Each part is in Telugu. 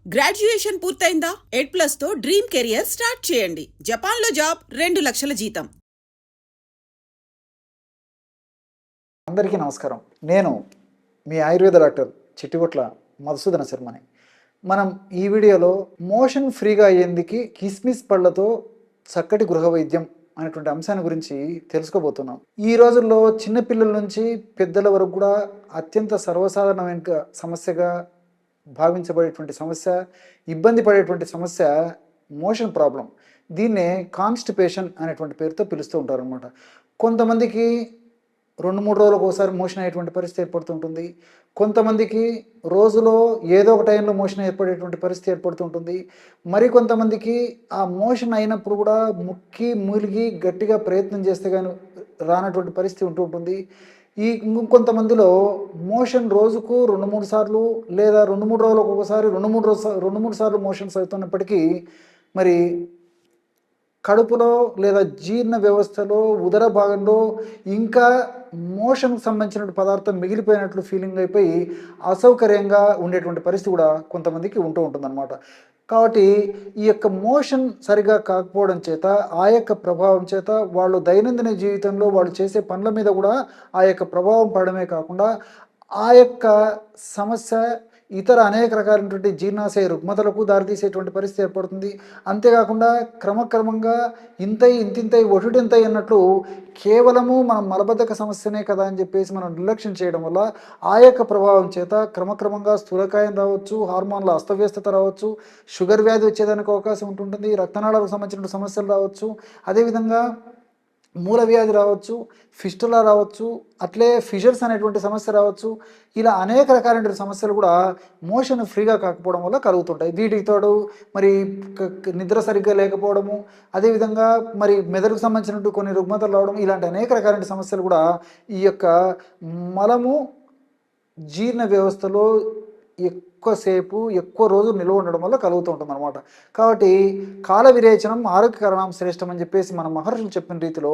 గ్రాడ్యుయేషన్ పూర్తయిందా? ఎడ్+ తో డ్రీమ్ కెరియర్ స్టార్ట్ చేయండి. జపాన్లో జాబ్, 2,00,000 జీతం. అందరికీ నమస్కారం. నేను మీ ఆయుర్వేద డాక్టర్ చిట్టిగొట్ల మధుసూదన శర్మని. మనం ఈ వీడియోలో మోషన్ ఫ్రీగా అయ్యేందుకు కిస్మిస్ పళ్ళతో చక్కటి గృహ వైద్యం అనేటువంటి అంశాన్ని గురించి తెలుసుకోబోతున్నాం. ఈ రోజుల్లో చిన్నపిల్లల నుంచి పెద్దల వరకు కూడా అత్యంత సర్వసాధారణమైన సమస్యగా భావించబడేటువంటి సమస్య, ఇబ్బంది పడేటువంటి సమస్య మోషన్ ప్రాబ్లం. దీన్నే కాన్స్టిపేషన్ అనేటువంటి పేరుతో పిలుస్తూ ఉంటారనమాట. కొంతమందికి 2-3 రోజులకు ఒకసారి మోషన్ అయ్యేటువంటి పరిస్థితి ఏర్పడుతుంటుంది. కొంతమందికి రోజులో ఏదో ఒక టైంలో మోషన్ ఏర్పడేటువంటి పరిస్థితి ఏర్పడుతుంటుంది. మరికొంతమందికి ఆ మోషన్ అయినప్పుడు కూడా ముక్కి మూలిగి గట్టిగా ప్రయత్నం చేస్తే కానీ రానటువంటి పరిస్థితి ఉంటూ ఉంటుంది. ఇంకొంతమందిలో మోషన్ రోజుకు 2-3 సార్లు లేదా 2-3 రోజులకు ఒకసారి 2-3 సార్లు మోషన్స్ అవుతున్నప్పటికీ మరి కడుపులో లేదా జీర్ణ వ్యవస్థలో ఉదర భాగంలో ఇంకా మోషన్కి సంబంధించిన పదార్థం మిగిలిపోయినట్లు ఫీలింగ్ అయిపోయి అసౌకర్యంగా ఉండేటువంటి పరిస్థితి కూడా కొంతమందికి ఉంటూ ఉంటుందన్నమాట. కాబట్టి ఈ యొక్క మోషన్ సరిగా కాకపోవడం చేత, ఆ యొక్క ప్రభావం చేత వాళ్ళు దైనందిన జీవితంలో వాళ్ళు చేసే పనుల మీద కూడా ఆ యొక్క ప్రభావం పడమే కాకుండా ఆ యొక్క సమస్య ఇతర అనేక రకాలైనటువంటి జీర్ణాశయ రుగ్మతలకు దారితీసేటువంటి పరిస్థితి ఏర్పడుతుంది. అంతేకాకుండా క్రమక్రమంగా ఇంతింతై ఒటుడింతై అన్నట్లు కేవలము మనం మలబద్ధక సమస్యనే కదా అని చెప్పేసి మనం నిర్లక్ష్యం చేయడం వల్ల ఆ యొక్క ప్రభావం చేత క్రమక్రమంగా స్థూలకాయం రావచ్చు, హార్మోన్ల అస్తవ్యస్తత రావచ్చు, షుగర్ వ్యాధి వచ్చేదానికి అవకాశం ఉంటుంది, రక్తనాళాలకు సంబంధించిన సమస్యలు రావచ్చు, అదేవిధంగా మూల వ్యాధి రావచ్చు, ఫిస్టులా రావచ్చు, అట్లే ఫిషర్స్ అనేటువంటి సమస్య రావచ్చు. ఇలా అనేక రకాలైన సమస్యలు కూడా మోషన్ ఫ్రీగా కాకపోవడం వల్ల కలుగుతుంటాయి. వీటికి తోడు మరి నిద్ర సరిగ్గా లేకపోవడము, అదేవిధంగా మరి మెదడుకు సంబంధించినటువంటి కొన్ని రుగ్మతలు రావడం, ఇలాంటి అనేక రకాలైన సమస్యలు కూడా ఈ యొక్క మలము జీర్ణ వ్యవస్థలో ఎక్కువ రోజు నిల్వ ఉండడం వల్ల కలుగుతూ ఉంటుంది అనమాట. కాబట్టి కాల విరేచనం ఆరోగ్యకరణం శ్రేష్టం అని చెప్పేసి మన మహర్షులు చెప్పిన రీతిలో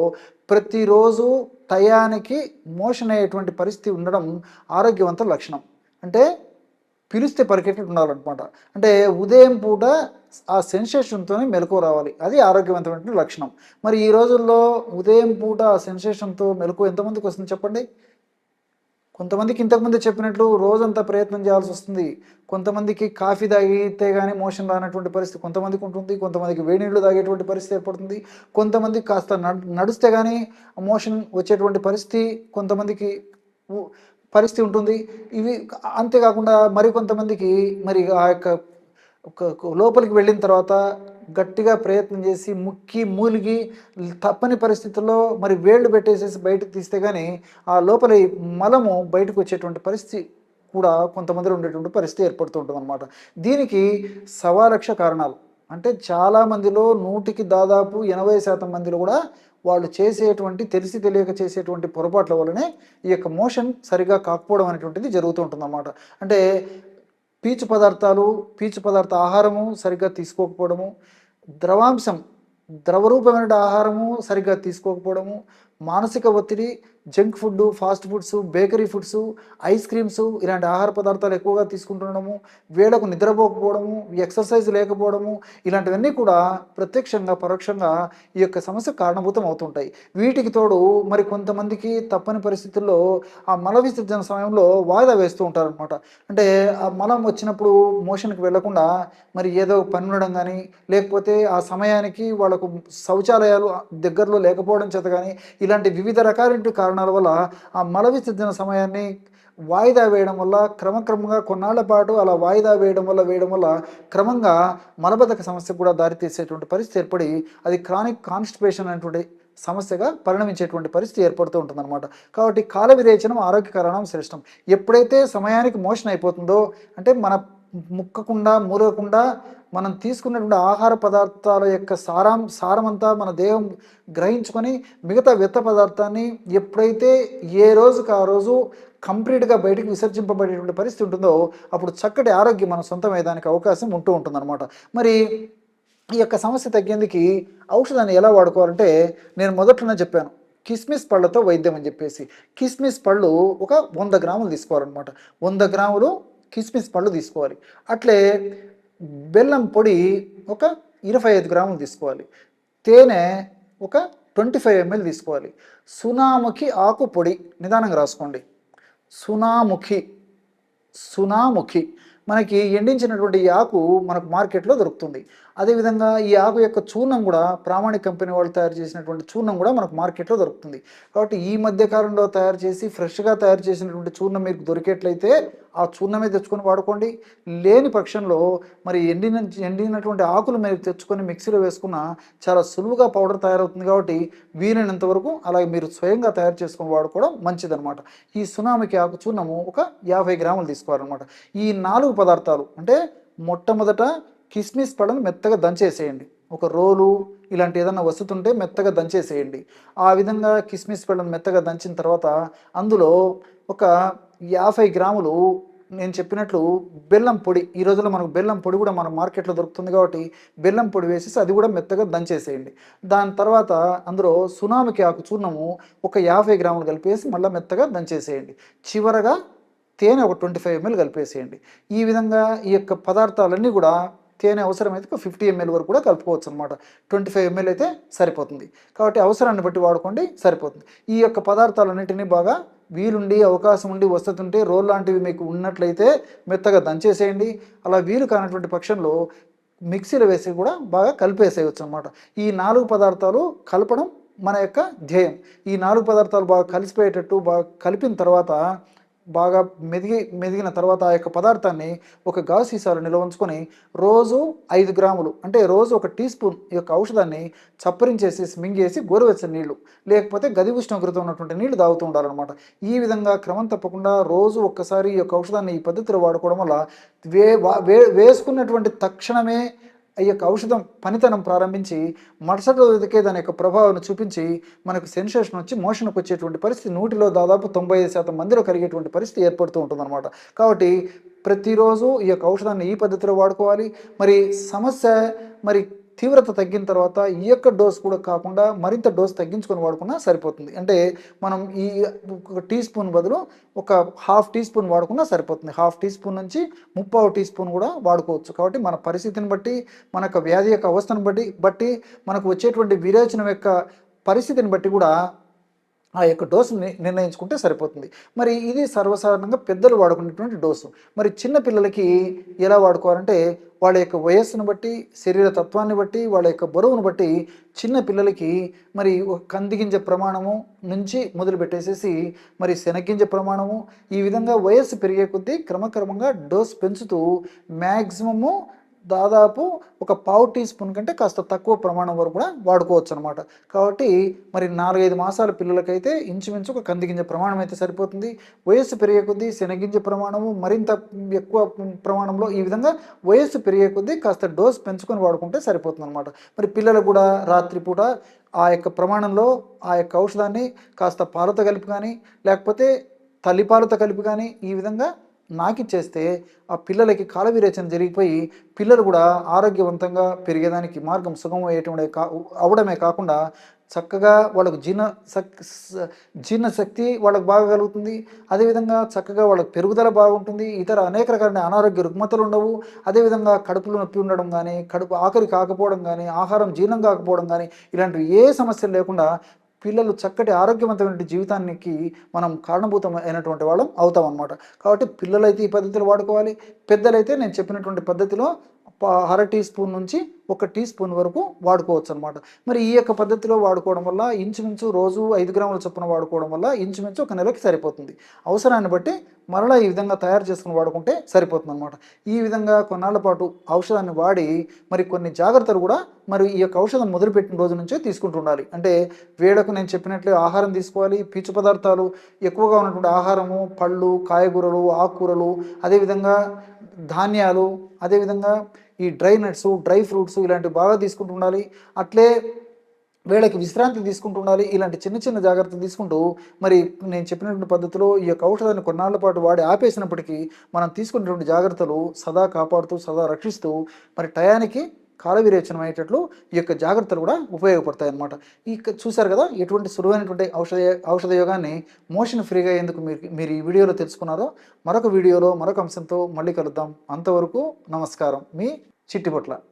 ప్రతిరోజు టయానికి మోషన్ అయ్యేటువంటి పరిస్థితి ఉండడం ఆరోగ్యవంత లక్షణం. అంటే పిలిస్తే పరిగెట్టి ఉండాలన్నమాట. అంటే ఉదయం పూట ఆ సెన్సేషన్తోనే మెలకువ రావాలి, అది ఆరోగ్యవంతమైన లక్షణం. మరి ఈ రోజుల్లో ఉదయం పూట ఆ సెన్సేషన్తో మెలకువ ఎంతమందికి వస్తుంది చెప్పండి? కొంతమందికి ఇంతకుముందు చెప్పినట్లు రోజంతా ప్రయత్నం చేయాల్సి వస్తుంది. కొంతమందికి కాఫీ తాగితే కానీ మోషన్ రానటువంటి పరిస్థితి కొంతమందికి ఉంటుంది. కొంతమందికి వేడి నీళ్ళు తాగేటువంటి పరిస్థితి ఏర్పడుతుంది. కొంతమందికి కాస్త నడిస్తే కానీ మోషన్ వచ్చేటువంటి పరిస్థితి కొంతమందికి పరిస్థితి ఉంటుంది. ఇవి అంతేకాకుండా మరికొంతమందికి మరి ఆ యొక్క లోపలికి వెళ్ళిన తర్వాత గట్టిగా ప్రయత్నం చేసి ముక్కి మూలిగి తప్పని పరిస్థితుల్లో మరి వేళ్ళు పెట్టేసేసి బయటకు తీస్తే కానీ ఆ లోపల మలము బయటకు వచ్చేటువంటి పరిస్థితి కూడా కొంతమందిలో ఉండేటువంటి పరిస్థితి ఏర్పడుతూ ఉంటుంది అనమాట. దీనికి 1,00,000 కారణాలు. అంటే చాలామందిలో 100కి దాదాపు 80% మందిలో కూడా వాళ్ళు చేసేటువంటి తెలిసి తెలియక చేసేటువంటి పొరపాట్ల వల్లనే ఈ యొక్క మోషన్ సరిగా కాకపోవడం అనేటువంటిది జరుగుతూ ఉంటుంది అన్నమాట. అంటే పీచు పదార్థ ఆహారము సరిగ్గా తీసుకోకపోవడము, ద్రవరూపమైన ఆహారము సరిగ్గా తీసుకోకపోవడము, మానసిక ఒత్తిడి, junk food, fast foods, bakery foods, ice creams ఇలాంటి ఆహార పదార్థాలు ఎక్కువగా తీసుకుంటుండడము, వేళకు నిద్రపోకపోవడము, ఎక్సర్సైజ్ లేకపోవడము, ఇలాంటివన్నీ కూడా ప్రత్యక్షంగా పరోక్షంగా ఈ యొక్క సమస్య కారణభూతం అవుతుంటాయి. వీటికి తోడు మరి కొంతమందికి తప్పని పరిస్థితుల్లో ఆ మల విసర్జన సమయంలో వాయిదా వేస్తూ ఉంటారనమాట. అంటే ఆ మలం వచ్చినప్పుడు మోషన్కి వెళ్లకుండా మరి ఏదో పని ఉండడం కానీ, లేకపోతే ఆ సమయానికి వాళ్ళకు శౌచాలయాలు దగ్గరలో లేకపోవడం చేత కానీ, ఇలాంటి వివిధ రకాలైన కారణాల వల్ల ఆ మల విసర్జన సమయాన్ని వాయిదా వేయడం వల్ల క్రమక్రమంగా కొన్నాళ్ల పాటు అలా వాయిదా వేయడం వల్ల క్రమంగా మలబద్ధక సమస్య కూడా దారితీసేటువంటి పరిస్థితి ఏర్పడి అది క్రానిక్ కాన్స్టిపేషన్ అనేటువంటి సమస్యగా పరిణమించేటువంటి పరిస్థితి ఏర్పడుతూ ఉంటుందన్నమాట. కాబట్టి కాల విరేచనం ఆరోగ్యకరణం శ్రేష్టం. ఎప్పుడైతే సమయానికి మోషన్ అయిపోతుందో, అంటే మన ముక్కకుండా మూరకుండా మనం తీసుకున్నటువంటి ఆహార పదార్థాల యొక్క సారమంతా మన దేహం గ్రహించుకొని మిగతా వ్యర్థ పదార్థాన్ని ఎప్పుడైతే ఏ రోజుకు ఆ రోజు కంప్లీట్గా బయటికి విసర్జింపబడేటువంటి పరిస్థితి ఉంటుందో అప్పుడు చక్కటి ఆరోగ్యం మన సొంతమయ్యేదానికి అవకాశం ఉంటూ ఉంటుందన్నమాట. మరి ఈ యొక్క సమస్య తగ్గేందుకు ఔషధాన్ని ఎలా వాడుకోవాలంటే నేను మొదట్లోనే చెప్పాను, కిస్మిస్ పళ్ళతో వైద్యం అని చెప్పేసి. కిస్మిస్ పళ్ళు ఒక 100 గ్రాములు తీసుకోవాలన్నమాట. 100 గ్రాములు కిస్మిస్ పళ్ళు తీసుకోవాలి. అట్లే బెల్లం పొడి ఒక 25 గ్రాములు తీసుకోవాలి. తేనె ఒక 25 ml తీసుకోవాలి. సునాముఖి ఆకు పొడి నిదానంగా రాసుకోండి. సునాముఖి సునాముఖి మనకి ఎండించినటువంటి ఈ ఆకు మనకు మార్కెట్లో దొరుకుతుంది. అదేవిధంగా ఈ ఆకు యొక్క చూర్ణం కూడా ప్రామాణిక కంపెనీ వాళ్ళు తయారు చేసినటువంటి చూర్ణం కూడా మనకు మార్కెట్లో దొరుకుతుంది. కాబట్టి ఈ మధ్య కాలంలో తయారు చేసి ఫ్రెష్గా తయారు చేసినటువంటి చూర్ణం మీకు దొరికేట్లయితే ఆ చూర్ణమే తెచ్చుకొని వాడుకోండి. లేని పక్షంలో మరి ఎండినటువంటి ఆకులు మీరు తెచ్చుకొని మిక్సీలో వేసుకున్న చాలా సులువుగా పౌడర్ తయారవుతుంది. కాబట్టి వీలైనంత వరకు అలాగే మీరు స్వయంగా తయారు చేసుకొని వాడుకోవడం మంచిదన్నమాట. ఈ సునామికి ఆకు చూర్ణము ఒక 50 గ్రాములు తీసుకోవాలన్నమాట. ఈ 4 పదార్థాలు అంటే మొట్టమొదట కిస్మిస్ పళ్ళను మెత్తగా దంచేసేయండి. ఒక రోలు ఇలాంటి ఏదైనా వస్తుంటే మెత్తగా దంచేసేయండి. ఆ విధంగా కిస్మిస్ పళ్ళను మెత్తగా దంచిన తర్వాత అందులో ఒక 50 గ్రాములు నేను చెప్పినట్లు బెల్లం పొడి, ఈ రోజుల్లో మనకు బెల్లం పొడి కూడా మన మార్కెట్లో దొరుకుతుంది కాబట్టి బెల్లం పొడి వేసేసి అది కూడా మెత్తగా దంచేసేయండి. దాని తర్వాత అందులో సునామికి ఆకు చూర్ణము ఒక 50 గ్రాములు కలిపేసి మళ్ళీ మెత్తగా దంచేసేయండి. చివరగా తేనె ఒక 25 ml కలిపేసేయండి. ఈ విధంగా ఈ యొక్క పదార్థాలన్నీ కూడా తేనె అవసరమైతే ఒక 50 ml వరకు కూడా కలుపుకోవచ్చు అనమాట. 25 ml అయితే సరిపోతుంది. కాబట్టి అవసరాన్ని బట్టి వాడుకోండి, సరిపోతుంది. ఈ యొక్క పదార్థాలన్నింటినీ బాగా వీలుండి అవకాశం ఉండి వస్తుంటే రోల్ లాంటివి మీకు ఉన్నట్లయితే మెత్తగా దంచేసేయండి. అలా వీలు కానటువంటి పక్షంలో మిక్సీలో వేసి కూడా బాగా కలిపేసేయచ్చు అనమాట. ఈ 4 పదార్థాలు కలపడం మన యొక్క ధ్యేయం. ఈ 4 పదార్థాలు బాగా కలిసిపోయేటట్టు బాగా కలిపిన తర్వాత బాగా మెదిగిన తర్వాత ఆ యొక్క పదార్థాన్ని ఒక గాజు సీసాలో నిల్వ ఉంచుకొని రోజు 5 గ్రాములు అంటే రోజు ఒక టీ స్పూన్ ఈ యొక్క ఔషధాన్ని చప్పరించేసి మింగేసి గోరువెచ్చని నీళ్లు లేకపోతే గది ఉష్ణోగ్రత ఉన్నటువంటి నీళ్లు తాగుతూ ఉండాలన్నమాట. ఈ విధంగా క్రమం తప్పకుండా రోజు ఒక్కసారి ఈ యొక్క ఔషధాన్ని ఈ పద్ధతిలో వాడుకోవడం వల్ల వేసుకున్నటువంటి తక్షణమే ఈ యొక్క ఔషధం పనితనం ప్రారంభించి మరుసటి రోజుకే దాని యొక్క ప్రభావాన్ని చూపించి మనకు సెన్సేషన్ వచ్చి మోషన్కి వచ్చేటువంటి పరిస్థితి 100లో దాదాపు 95% మందిలో కలిగేటువంటి పరిస్థితి ఏర్పడుతూ ఉంటుందన్నమాట. కాబట్టి ప్రతిరోజు ఈ యొక్క ఔషధాన్ని ఈ పద్ధతిలో వాడుకోవాలి. మరి సమస్య మరి తీవ్రత తగ్గిన తర్వాత ఈ యొక్క డోస్ కూడా కాకుండా మరింత డోస్ తగ్గించుకొని వాడుకున్నా సరిపోతుంది. అంటే మనం ఈ ఒక టీ స్పూన్ బదులు ఒక హాఫ్ టీ స్పూన్ వాడుకున్నా సరిపోతుంది. హాఫ్ టీ స్పూన్ నుంచి 30 టీ స్పూన్ కూడా వాడుకోవచ్చు. కాబట్టి మన పరిస్థితిని బట్టి మన యొక్క వ్యాధి యొక్క అవస్థను బట్టి మనకు వచ్చేటువంటి విరేచనం యొక్క పరిస్థితిని బట్టి కూడా ఆ యొక్క డోసుని నిర్ణయించుకుంటే సరిపోతుంది. మరి ఇది సర్వసాధారణంగా పెద్దలు వాడుకునేటువంటి డోసు. మరి చిన్న పిల్లలకి ఎలా వాడుకోవాలంటే వాళ్ళ యొక్క వయస్సును బట్టి శరీర తత్వాన్ని బట్టి వాళ్ళ యొక్క బరువును బట్టి చిన్న పిల్లలకి మరి కందిగింజ ప్రమాణము నుంచి మొదలుపెట్టేసేసి మరి శనగింజ ప్రమాణము ఈ విధంగా వయస్సు పెరిగే కొద్దీ క్రమక్రమంగా డోస్ పెంచుతూ మ్యాక్సిమము దాదాపు ఒక పావు టీ స్పూన్ కంటే కాస్త తక్కువ ప్రమాణం వరకు కూడా వాడుకోవచ్చు అనమాట. కాబట్టి మరి 4-5 మాసాల పిల్లలకైతే ఇంచుమించు ఒక కందిగింజ ప్రమాణం అయితే సరిపోతుంది. వయస్సు పెరిగే కొద్దీ శనగింజ ప్రమాణము మరింత ఎక్కువ ప్రమాణంలో ఈ విధంగా వయస్సు పెరిగే కొద్దీ కాస్త డోస్ పెంచుకొని వాడుకుంటే సరిపోతుంది అనమాట. మరి పిల్లలు కూడా రాత్రిపూట ఆ యొక్క ప్రమాణంలో ఆ యొక్క ఔషధాన్ని కాస్త పాలతో కలిపి కానీ లేకపోతే తల్లిపాలతో కలిపి కానీ ఈ విధంగా నాకిచ్చేస్తే ఆ పిల్లలకి కాల విరేచన జరిగిపోయి పిల్లలు కూడా ఆరోగ్యవంతంగా పెరిగేదానికి మార్గం సుగమయ్యేటువంటి అవడమే కాకుండా చక్కగా వాళ్ళకు జీర్ణశక్తి వాళ్ళకు బాగా కలుగుతుంది. అదేవిధంగా చక్కగా వాళ్ళకి పెరుగుదల బాగుంటుంది. ఇతర అనేక రకాల అనారోగ్య రుగ్మతలు ఉండవు. అదేవిధంగా కడుపులో నొప్పి ఉండడం కానీ కడుపు ఆకలి కాకపోవడం కానీ ఆహారం జీర్ణం కాకపోవడం కానీ ఇలాంటివి ఏ సమస్యలు లేకుండా పిల్లలు చక్కటి ఆరోగ్యవంతమైన జీవితానికి మనం కారణభూతం అయినటువంటి వాళ్ళం అవుతాం అన్నమాట. కాబట్టి పిల్లలైతే ఈ పద్ధతిలో వాడుకోవాలి. పెద్దలైతే నేను చెప్పినటువంటి పద్ధతిలో అర టీ స్పూన్ నుంచి 1 టీ స్పూన్ వరకు వాడుకోవచ్చు అనమాట. మరి ఈ యొక్క పద్ధతిలో వాడుకోవడం వల్ల ఇంచుమించు రోజు 5 గ్రాముల చొప్పున వాడుకోవడం వల్ల ఇంచుమించు 1 నెలకి సరిపోతుంది. అవసరాన్ని బట్టి మరలా ఈ విధంగా తయారు చేసుకుని వాడుకుంటే సరిపోతుంది అనమాట. ఈ విధంగా కొన్నాళ్ళ పాటు ఔషధాన్ని వాడి మరి కొన్ని జాగ్రత్తలు కూడా మరి ఈ యొక్క ఔషధం మొదలుపెట్టిన రోజు నుంచే తీసుకుంటూ ఉండాలి. అంటే వేడకు నేను చెప్పినట్లు ఆహారం తీసుకోవాలి. పీచు పదార్థాలు ఎక్కువగా ఉన్నటువంటి ఆహారము, పళ్ళు, కాయగూరలు, ఆకుకూరలు, అదేవిధంగా ధాన్యాలు, అదేవిధంగా ఈ డ్రై నట్స్, డ్రై ఫ్రూట్స్ ఇలాంటివి బాగా తీసుకుంటూ ఉండాలి. అట్లే వేళకి విశ్రాంతి తీసుకుంటూ ఉండాలి. ఇలాంటి చిన్న చిన్న జాగ్రత్తలు తీసుకుంటూ మరి నేను చెప్పినటువంటి పద్ధతిలో ఈ యొక్క ఔషధాన్ని కొన్నాళ్ళ పాటు వాడి ఆపేసినప్పటికీ మనం తీసుకున్నటువంటి జాగ్రత్తలు సదా కాపాడుతూ సదా రక్షిస్తూ మరి టయానికి కాల విరేచనం అయ్యేటట్లు ఈ యొక్క జాగ్రత్తలు కూడా ఉపయోగపడతాయి అన్నమాట. చూశారు కదా ఎటువంటి సులువైనటువంటి ఔషధ యోగాన్ని మోషన్ ఫ్రీగా ఎందుకు మీరు ఈ వీడియోలో తెలుసుకున్నారో. మరొక వీడియోలో మరొక అంశంతో మళ్ళీ కలుద్దాం. అంతవరకు నమస్కారం. మీ చిట్టిపొట్ల.